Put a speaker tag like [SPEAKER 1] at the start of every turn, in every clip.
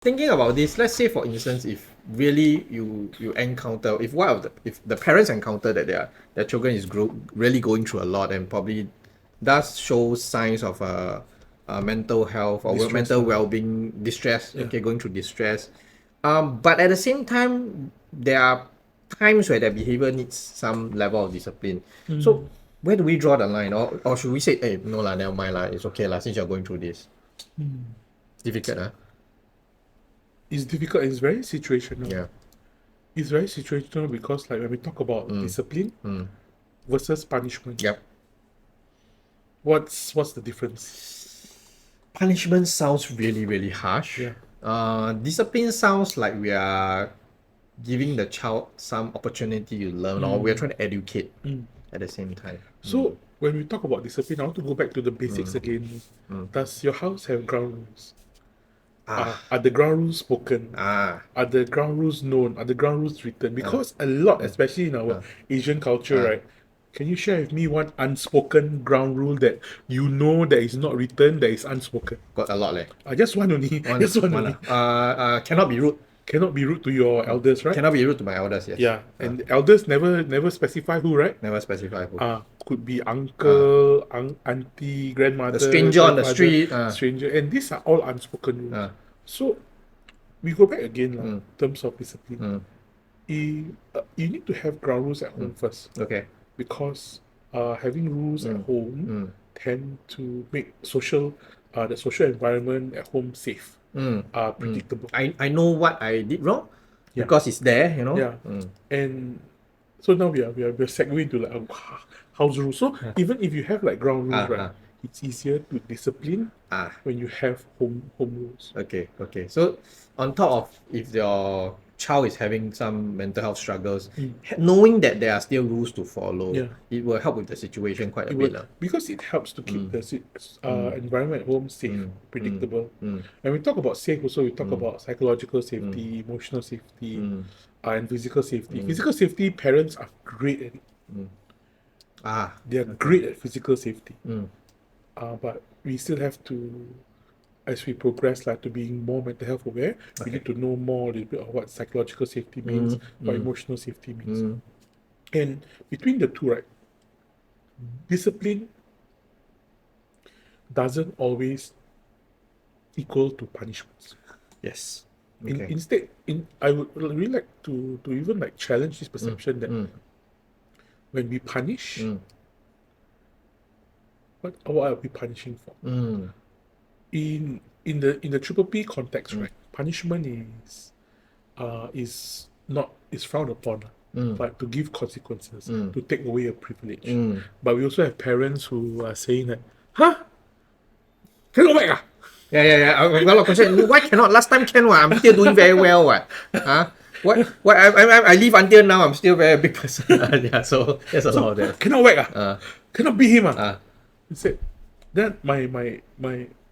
[SPEAKER 1] Thinking about this, let's say for instance, if really you encounter, if if the parents encounter that their children is really going through a lot and probably does show signs of mental health or
[SPEAKER 2] Distress,
[SPEAKER 1] mental well-being distress,
[SPEAKER 2] Yeah.
[SPEAKER 1] okay, going through distress, but at the same time there are times where their behavior needs some level of discipline. So where do we draw the line, or should we say, hey, no lah, never mind lah, it's okay lah, since you're going through this? It's difficult, huh?
[SPEAKER 2] It's difficult. It's very situational.
[SPEAKER 1] Yeah.
[SPEAKER 2] It's very situational because, like, when we talk about discipline versus punishment,
[SPEAKER 1] Yep.
[SPEAKER 2] what's the difference?
[SPEAKER 1] Punishment sounds really, really harsh.
[SPEAKER 2] Yeah.
[SPEAKER 1] Discipline sounds like we are giving the child some opportunity to learn, or we are trying to educate at the same time.
[SPEAKER 2] So when we talk about discipline, I want to go back to the basics again. Does your house have ground rules? Are the ground rules spoken? Are the ground rules known? Are the ground rules written? Because a lot, especially in our Asian culture, right? Can you share with me one unspoken ground rule that you know that is not written, that is unspoken?
[SPEAKER 1] Got a lot, leh.
[SPEAKER 2] Just one only. Just one only.
[SPEAKER 1] Cannot be rude.
[SPEAKER 2] Cannot be rude to your elders, right?
[SPEAKER 1] Cannot be rude to my elders, yes.
[SPEAKER 2] Yeah, and elders never specify who, right?
[SPEAKER 1] Never specify who.
[SPEAKER 2] Could be uncle, auntie, grandmother,
[SPEAKER 1] The stranger on the street.
[SPEAKER 2] stranger, and these are all unspoken rules. So we go back again, in terms of discipline. You need to have ground rules at home first,
[SPEAKER 1] Okay.
[SPEAKER 2] because having rules at home tend to make the social environment at home safe, predictable.
[SPEAKER 1] I know what I did wrong because it's there, you know.
[SPEAKER 2] Yeah. And so now we're segueing to like house rules. So even if you have like ground rules, right, it's easier to discipline when you have home rules.
[SPEAKER 1] Okay. So on top of if your child is having some mental health struggles, knowing that there are still rules to follow, it will help with the situation quite a bit.
[SPEAKER 2] Because it helps to keep the environment at home safe, predictable. And we talk about safe also, we talk about psychological safety, emotional safety, and physical safety. Physical safety, parents are great at it. They are great at physical safety. But we still have to, as we progress, like, to being more mental health aware, we need to know more a little bit of what psychological safety means, what emotional safety means. And between the two, right, discipline doesn't always equal to punishments.
[SPEAKER 1] Yes. Okay.
[SPEAKER 2] Instead, I would really like to even like challenge this perception that when we punish, what are we punishing for? In the triple P context, right, punishment is frowned upon, like to give consequences, to take away a privilege. But we also have parents who are saying that, cannot go back.
[SPEAKER 1] Yeah. I've got a lot of questions. Why cannot? Last time can what? I'm still doing very well. What? What? I live until now. I'm still very big person. Yeah. So there's a lot of that.
[SPEAKER 2] Cannot whack. Cannot beat him. He said, then my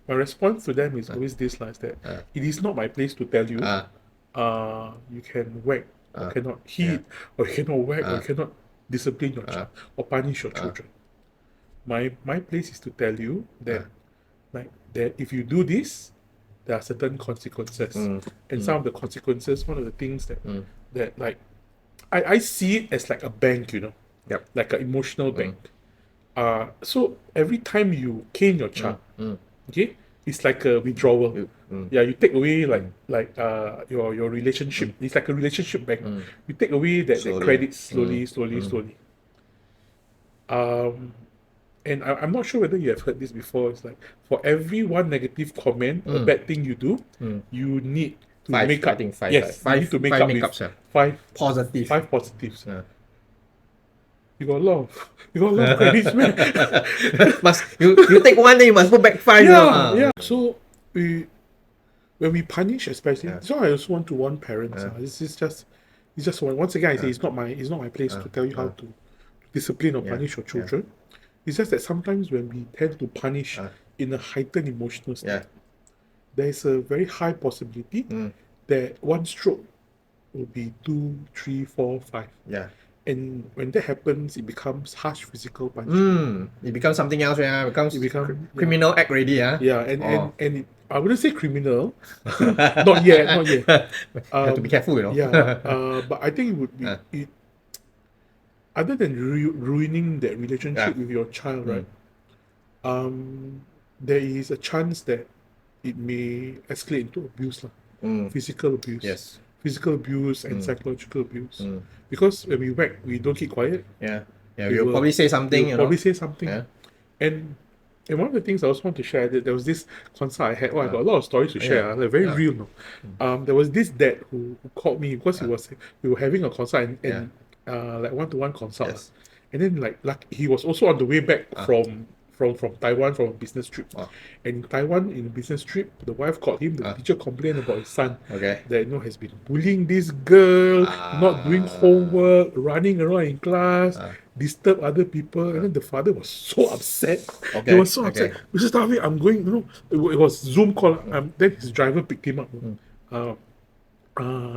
[SPEAKER 2] response to them is always this, like that. It is not my place to tell you. You can whack, or cannot hit, or you cannot whack, or you cannot discipline your child or punish your children. My place is to tell you that, that if you do this, there are certain consequences, and some of the consequences, one of the things that like I see it as like a bank, like an emotional bank. So every time you cane your child, okay, it's like a withdrawal. Yeah, you take away like your relationship. It's like a relationship bank. You take away that credit slowly. And I'm not sure whether you have heard this before. It's like, for every one negative comment or bad thing you do, you need to make up.
[SPEAKER 1] I think five.
[SPEAKER 2] Yes,
[SPEAKER 1] five.
[SPEAKER 2] You need to make
[SPEAKER 1] five
[SPEAKER 2] up
[SPEAKER 1] makeups,
[SPEAKER 2] with five positives. You got a lot of credits, man.
[SPEAKER 1] you take one, then you must put back five.
[SPEAKER 2] Yeah. So when we punish, especially, so I also want to warn parents. It's just once again I say it's not my place to tell you how to discipline or punish your children. It's just that sometimes when we tend to punish in a heightened emotional state, there is a very high possibility that one stroke will be 2, 3, 4, 5.
[SPEAKER 1] Yeah.
[SPEAKER 2] And when that happens, it becomes harsh physical punishment.
[SPEAKER 1] It becomes something else. It becomes criminal act already.
[SPEAKER 2] Yeah, and I wouldn't say criminal. Not yet, not yet.
[SPEAKER 1] Have to be careful, you know.
[SPEAKER 2] Yeah, but I think it would be
[SPEAKER 1] Uh.
[SPEAKER 2] other than ruining that relationship
[SPEAKER 1] Yeah.
[SPEAKER 2] with your child, right? There is a chance that it may escalate into abuse, physical abuse.
[SPEAKER 1] Yes.
[SPEAKER 2] Physical abuse and psychological abuse. Because when we whack, we don't keep quiet.
[SPEAKER 1] Yeah. Yeah. We'll probably say something, you know.
[SPEAKER 2] Probably say something.
[SPEAKER 1] Yeah.
[SPEAKER 2] And one of the things I also want to share, that there was this concert I had. I got a lot of stories to share. They're very real now. There was this dad who called me because we were having a concert and like one-to-one consult.
[SPEAKER 1] Yes.
[SPEAKER 2] And then like he was also on the way back from Taiwan from a business trip. And in Taiwan, in a business trip, the wife called him. The teacher complained about his son that has been bullying this girl, not doing homework, running around in class, disturb other people. And then the father was so upset. He was so upset. Mr. Taufik, I'm going. It was Zoom call. Then his driver picked him up.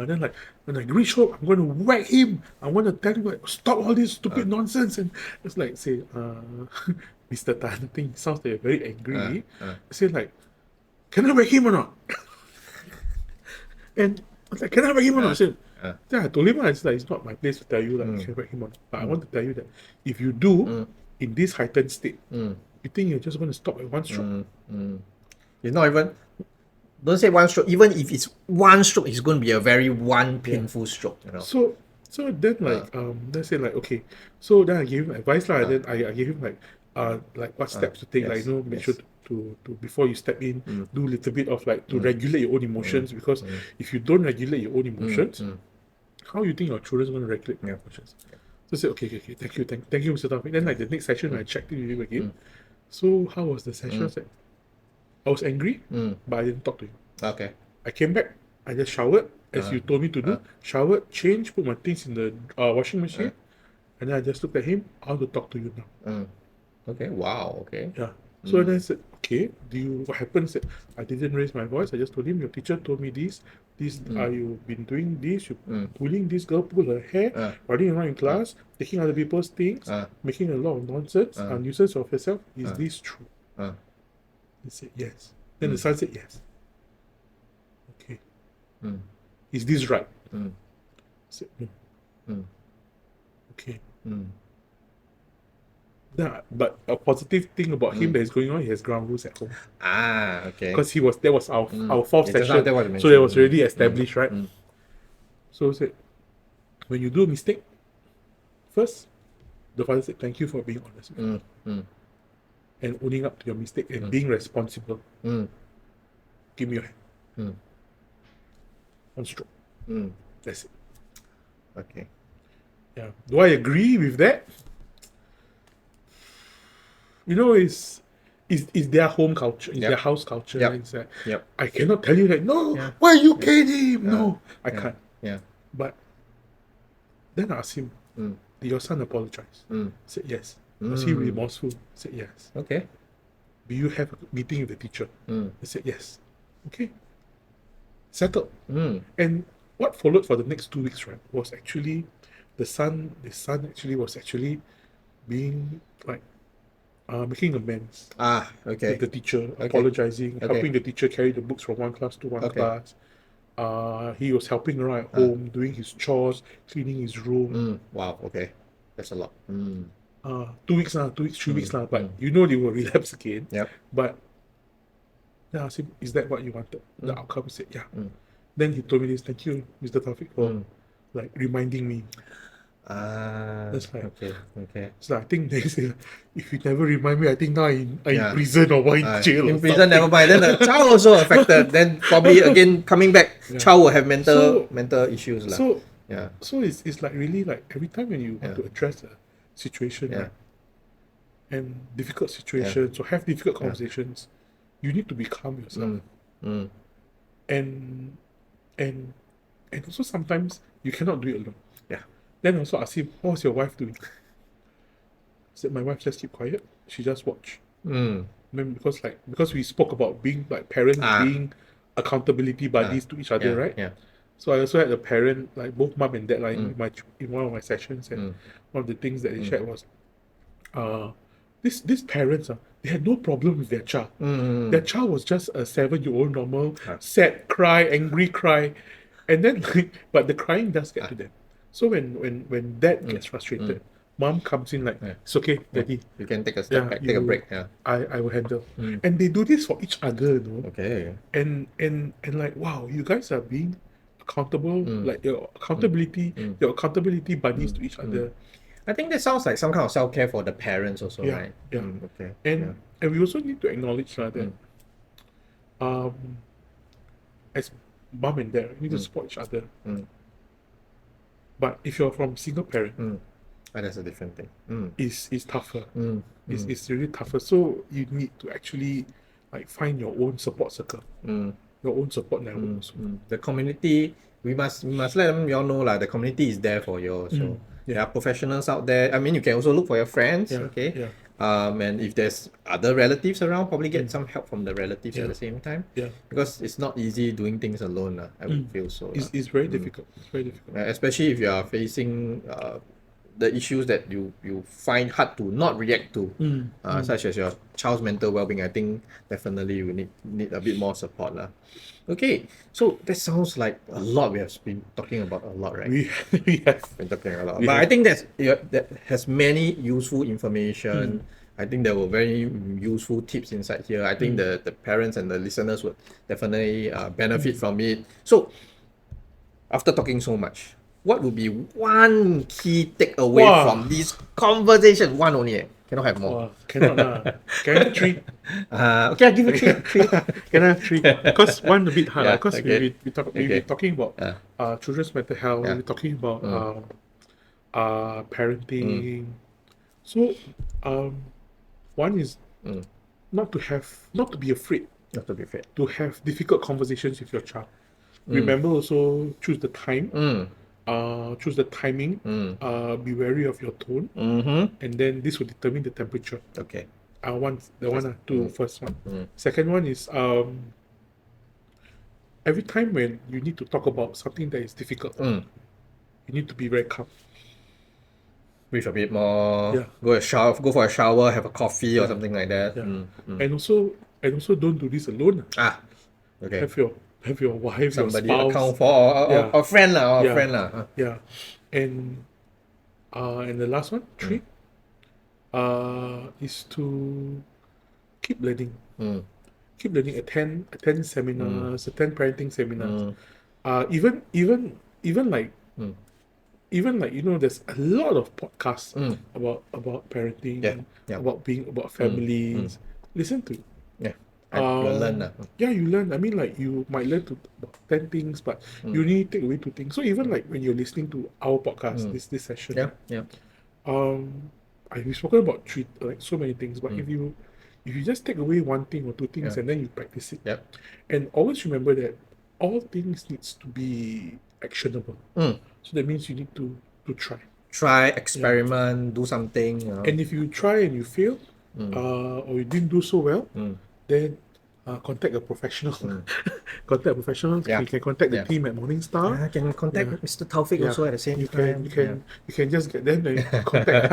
[SPEAKER 2] Then when I reach home, I'm going to whack him. I want to tell him, stop all this stupid nonsense. And it's like, say, Mr. Tan, I think it sounds like you're very angry. I say, like, can I whack him or not? And I was like, can I whack him or not? I said, I told him, it's not my place to tell you, you can whack him or not. But I want to tell you that if you do, in this heightened state, you think you're just going to stop at one stroke?
[SPEAKER 1] It's not even... Don't say one stroke. Even if it's one stroke, it's going to be a very painful stroke. You know.
[SPEAKER 2] So then let's say like okay. So then I gave him advice Then I gave him like what steps to take. Make sure to before you step in, do a little bit of to regulate your own emotions because if you don't regulate your own emotions, how you think your children are going to regulate their emotions? So I said okay, thank you, Mr. Taufik. Then the next session I checked in with him again. So how was the session? I was angry, but I didn't talk to him.
[SPEAKER 1] Okay.
[SPEAKER 2] I came back, I just showered, as you told me to do. Showered, changed, put my things in the washing machine, and then I just looked at him. I want to talk to you now.
[SPEAKER 1] Okay, wow, okay.
[SPEAKER 2] Yeah. So then I said, okay, what happened? I said, I didn't raise my voice. I just told him, your teacher told me this. You've been doing this, you're pulling this girl, pull her hair, running around in class, taking other people's things, making a lot of nonsense, a nuisance of herself. Is this true? He said, yes. Then the son said, yes. Okay. Is this right? I said, no. Okay. But a positive thing about him that is going on, he has ground rules at home.
[SPEAKER 1] Okay.
[SPEAKER 2] Because that was our fourth session. So that was already established, right? So I said, when you do a mistake, first, the father said, thank you for being honest with me. And owning up to your mistake and being responsible. Give me your hand. One stroke. That's it.
[SPEAKER 1] Okay.
[SPEAKER 2] Yeah. Do I agree with that? It's their home culture, it's their house culture. It's I cannot tell you that, no, why you can't him? No, I can't.
[SPEAKER 1] Yeah.
[SPEAKER 2] But then I asked him, did your son apologize? He said yes. Was he remorseful? He said yes.
[SPEAKER 1] Okay.
[SPEAKER 2] Do you have a meeting with the teacher? I said yes. Okay. Settled. And what followed for the next 2 weeks, right, was actually the son actually was being making amends.
[SPEAKER 1] Okay.
[SPEAKER 2] With the teacher, apologizing, helping the teacher carry the books from one class to one class. He was helping around at home, doing his chores, cleaning his room.
[SPEAKER 1] Wow, okay. That's a lot.
[SPEAKER 2] 2 weeks, 3 weeks, but they will relapse again.
[SPEAKER 1] Yep.
[SPEAKER 2] But then I asked him, is that what you wanted? The outcome? He said, yeah. Then he told me this, thank you, Mr. Taufik, for reminding me. That's like,
[SPEAKER 1] okay.
[SPEAKER 2] So I think they say, if you never remind me, I think now I'm in prison or in jail.
[SPEAKER 1] In prison, never mind. Then the child also affected. Then probably again coming back, child will have mental issues.
[SPEAKER 2] So it's like really like every time when you want to address a situation right, and difficult situations or have difficult conversations, you need to be calm yourself. And also sometimes you cannot do it alone. Then also ask him, what's your wife doing? I said, my wife just keep quiet. She just watch. Then because we spoke about being like parents being accountability buddies to each other, right?
[SPEAKER 1] Yeah.
[SPEAKER 2] So I also had a parent, like both mom and dad, like in one of my sessions, and one of the things that they shared was these parents, they had no problem with their child. Their child was just a 7-year-old normal, sad cry, angry cry. And then but the crying does get to them. So when dad gets frustrated, mom comes in like, it's okay, daddy.
[SPEAKER 1] You can take a step back, take a break. Yeah.
[SPEAKER 2] I will handle. And they do this for each other, you know.
[SPEAKER 1] Okay.
[SPEAKER 2] And like, wow, you guys are being accountable, like your accountability buddies to each other.
[SPEAKER 1] I think that sounds like some kind of self-care for the parents also,
[SPEAKER 2] Yeah,
[SPEAKER 1] right?
[SPEAKER 2] yeah.
[SPEAKER 1] Okay.
[SPEAKER 2] And we also need to acknowledge that as mom and dad, we need to support each other. But if you're from single parent,
[SPEAKER 1] that's a different thing.
[SPEAKER 2] It's tougher. It's really tougher. So you need to actually like find your own support circle, your own support network. Also.
[SPEAKER 1] The community, we must let them you all know the community is there for you. So there are professionals out there. I mean, you can also look for your friends. Okay.
[SPEAKER 2] Yeah.
[SPEAKER 1] And if there's other relatives around, probably get some help from the relatives at the same time.
[SPEAKER 2] Yeah.
[SPEAKER 1] Because it's not easy doing things alone. I would feel so.
[SPEAKER 2] It's very difficult. It's very difficult.
[SPEAKER 1] Especially if you are facing the issues that you find hard to not react to, such as your child's mental well-being. I think definitely you need a bit more support. Okay, so that sounds like a lot. We have been talking about a lot, right?
[SPEAKER 2] We have
[SPEAKER 1] been talking a lot. But I think that has many useful information. I think there were very useful tips inside here. I think the parents and the listeners would definitely benefit from it. So, after talking so much, what would be one key takeaway from this conversation? One only. Cannot have more.
[SPEAKER 2] Cannot. Can I have 3?
[SPEAKER 1] Okay, I'll give you 3.
[SPEAKER 2] Can I have 3? Because one a bit hard. Because we're talking about children's mental health. We're talking about parenting. So, one is not to be afraid.
[SPEAKER 1] Not to be afraid.
[SPEAKER 2] To have difficult conversations with your child. Remember also choose the time. Choose the timing. Be wary of your tone, and then this will determine the temperature.
[SPEAKER 1] Okay.
[SPEAKER 2] First one. Second one is every time when you need to talk about something that is difficult, you need to be very calm.
[SPEAKER 1] Breathe a bit more. Go for a shower, have a coffee or something like that.
[SPEAKER 2] And also don't do this alone.
[SPEAKER 1] Okay.
[SPEAKER 2] Have your wife,
[SPEAKER 1] somebody
[SPEAKER 2] your spouse,
[SPEAKER 1] account for or a friend
[SPEAKER 2] Yeah. And the last one, 3, is to keep learning. Keep learning. Attend seminars, attend parenting seminars. Even like there's a lot of podcasts about parenting, about families. Listen to it.
[SPEAKER 1] You learn.
[SPEAKER 2] You learn. I mean, like you might learn about 10 things, but you only take away 2 things. So even like when you're listening to our podcast, this session, we've spoken about 3 so many things. But if you just take away 1 thing or 2 things and then you practice it, and always remember that all things needs to be actionable. So that means you need to try,
[SPEAKER 1] experiment, do something.
[SPEAKER 2] And if you try and you fail, or you didn't do so well, then contact a professional. Contact a professional. You can contact the team at Morningstar.
[SPEAKER 1] I can contact Mr. Taufik also at the same time.
[SPEAKER 2] You can just get them and contact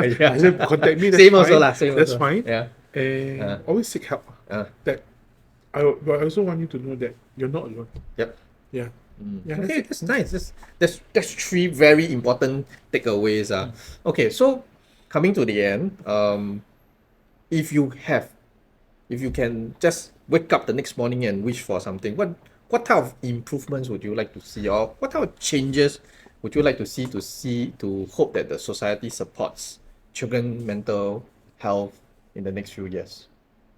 [SPEAKER 2] contact me.
[SPEAKER 1] Same
[SPEAKER 2] fine.
[SPEAKER 1] also.
[SPEAKER 2] That's fine.
[SPEAKER 1] And
[SPEAKER 2] always seek help. That I also want you to know that you're not alone.
[SPEAKER 1] Okay, that's nice. That's 3 very important takeaways. Okay, so coming to the end, if you can just wake up the next morning and wish for something, what type of improvements would you like to see, or what type of changes would you like to see to hope that the society supports children's mental health in the next few years?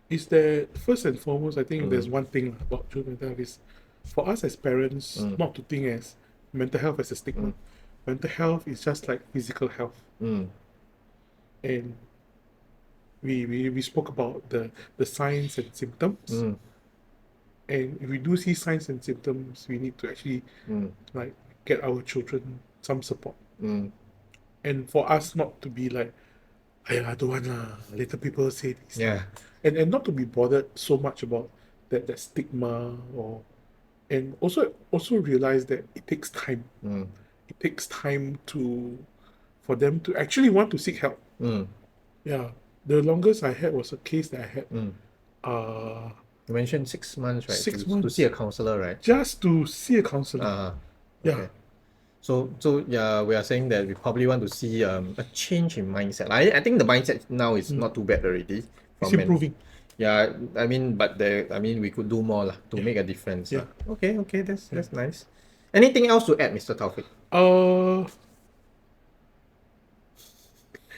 [SPEAKER 2] Is that first and foremost, I think there's one thing about children's mental health is for us as parents not to think as mental health as a stigma. Mental health is just like physical health. And we spoke about the signs and symptoms. And if we do see signs and symptoms, we need to actually like get our children some support. And for us not to be like, I don't want later people say this. And not to be bothered so much about that stigma, and also realize that it takes time. It takes time for them to actually want to seek help. The longest I had was a case that I had
[SPEAKER 1] You mentioned 6 months, right?
[SPEAKER 2] 6
[SPEAKER 1] To
[SPEAKER 2] months.
[SPEAKER 1] see a counselor, right?
[SPEAKER 2] Just to see a counselor.
[SPEAKER 1] Okay.
[SPEAKER 2] Yeah.
[SPEAKER 1] So yeah, we are saying that we probably want to see a change in mindset. I think the mindset now is not too bad already.
[SPEAKER 2] It's improving.
[SPEAKER 1] Yeah, I mean, but we could do more lah to make a difference.
[SPEAKER 2] Yeah.
[SPEAKER 1] Okay, that's nice. Anything else to add, Mr. Taufik?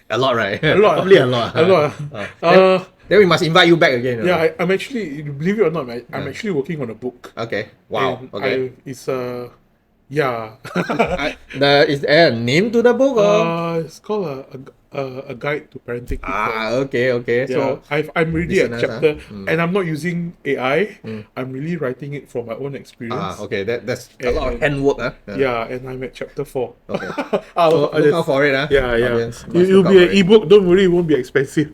[SPEAKER 1] A lot, right?
[SPEAKER 2] A lot.
[SPEAKER 1] Probably a lot.
[SPEAKER 2] A lot.
[SPEAKER 1] Then we must invite you back again.
[SPEAKER 2] Yeah, I'm actually, believe it or not, I'm actually working on a book.
[SPEAKER 1] Okay. Wow.
[SPEAKER 2] And
[SPEAKER 1] Okay.
[SPEAKER 2] It's yeah.
[SPEAKER 1] Is there a name to the book? Or?
[SPEAKER 2] It's called a guide to parenting.
[SPEAKER 1] Okay.
[SPEAKER 2] Yeah,
[SPEAKER 1] So
[SPEAKER 2] I'm really at
[SPEAKER 1] listeners,
[SPEAKER 2] chapter, and I'm not using AI. I'm really writing it from my own experience.
[SPEAKER 1] okay. That's a lot of handwork.
[SPEAKER 2] Yeah, and I'm at chapter 4.
[SPEAKER 1] Okay. So look out for it.
[SPEAKER 2] Yeah.
[SPEAKER 1] Audience,
[SPEAKER 2] It'll
[SPEAKER 1] look
[SPEAKER 2] be
[SPEAKER 1] out
[SPEAKER 2] an
[SPEAKER 1] for it.
[SPEAKER 2] ebook. Don't worry, it won't be expensive.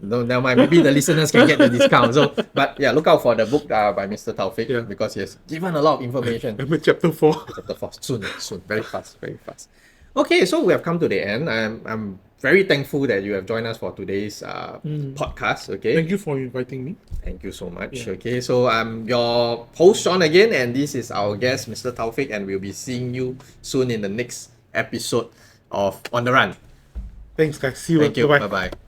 [SPEAKER 1] No, never mind. Maybe the listeners can get the discount. So, but yeah, look out for the book by Mr. Taufik because he has given a lot of information.
[SPEAKER 2] I'm at chapter 4.
[SPEAKER 1] Chapter 4 soon, very fast. Okay, so we have come to the end. I'm very thankful that you have joined us for today's podcast. Okay,
[SPEAKER 2] Thank you for inviting me.
[SPEAKER 1] thank you so much. Okay, so I'm your host Sean again, and this is our guest Mr. Taufik, and we'll be seeing you soon in the next episode of On the Run.
[SPEAKER 2] Thanks, guys. See you.
[SPEAKER 1] Thank you.
[SPEAKER 2] Bye-bye.
[SPEAKER 1] Bye bye.